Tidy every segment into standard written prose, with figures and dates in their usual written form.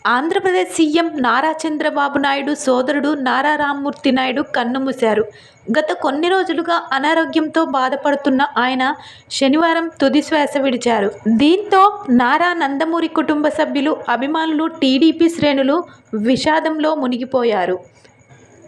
Andhra Pradesh CM Nara Chandrababu Naidu సోదరుడు నారా రామ్మూర్తి నాయుడు కన్నుమూశారు. గత కొన్ని రోజులుగా అనారోగ్యంతో బాధపడుతున్న ఆయన శనివారం తుదిశ్వాస విడిచారు. దీంతో నారా నందమూరి కుటుంబ సభ్యులు, అభిమానులు, టీడీపీ శ్రేణులు విషాదంలో మునిగిపోయారు.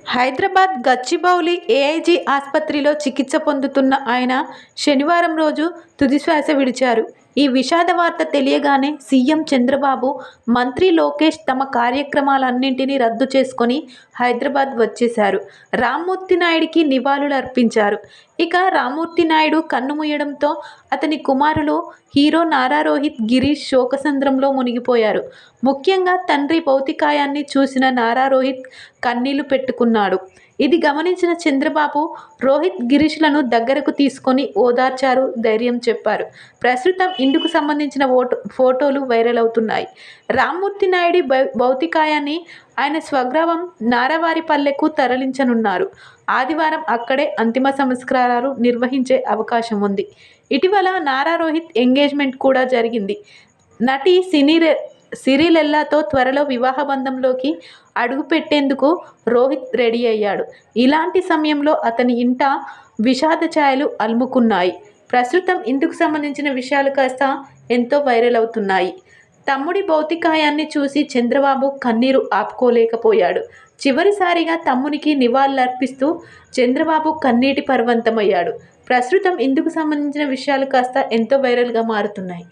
హైదరాబాద్ గచ్చిబౌలి ఏఐజీ ఆసుపత్రిలో చికిత్స పొందుతున్న ఆయన శనివారం రోజు తుదిశ్వాస విడిచారు. ఈ విషాద వార్త తెలియగానే సీఎం చంద్రబాబు, మంత్రి లోకేష్ తమ కార్యక్రమాలన్నింటినీ రద్దు చేసుకొని హైదరాబాద్ వచ్చేశారు. రామ్మూర్తి నాయుడికి నివాళులు అర్పించారు. ఇక రామ్మూర్తి నాయుడు కన్నుమూయడంతో అతని కుమారులు హీరో నారా రోహిత్, గిరీష్ శోకసంద్రంలో మునిగిపోయారు. ముఖ్యంగా తండ్రి భౌతికాయాన్ని చూసిన నారా రోహిత్ కన్నీళ్లు పెట్టుకున్నాడు. ఇది గమనించిన చంద్రబాబు రోహిత్, గిరీష్లను దగ్గరకు తీసుకొని ఓదార్చారు, ధైర్యం చెప్పారు. ప్రస్తుతం ఇందుకు సంబంధించిన ఫోటోలు వైరల్ అవుతున్నాయి. రామ్మూర్తి నాయుడి భౌతికాయాన్ని ఆయన స్వగ్రామం నారావారిపల్లెకు తరలించనున్నారు. ఆదివారం అక్కడే అంతిమ సంస్కారాలు నిర్వహించే అవకాశం ఉంది. ఇటీవల నారా రోహిత్ ఎంగేజ్మెంట్ కూడా జరిగింది. నటి సిరిలెల్లాతో త్వరలో వివాహ బంధంలోకి అడుగుపెట్టేందుకు రోహిత్ రెడీ అయ్యాడు. ఇలాంటి సమయంలో అతని ఇంట విషాద ఛాయలు అలుముకున్నాయి. ప్రస్తుతం ఇందుకు సంబంధించిన విషయాలు కాస్త ఎంతో వైరల్ అవుతున్నాయి. తమ్ముడి భౌతికాయాన్ని చూసి చంద్రబాబు కన్నీరు ఆపుకోలేకపోయాడు. చివరిసారిగా తమ్మునికి నివాళులర్పిస్తూ చంద్రబాబు కన్నీటి పర్వంతమయ్యాడు. ప్రస్తుతం ఇందుకు సంబంధించిన విషయాలు కాస్త ఎంతో వైరల్గా మారుతున్నాయి.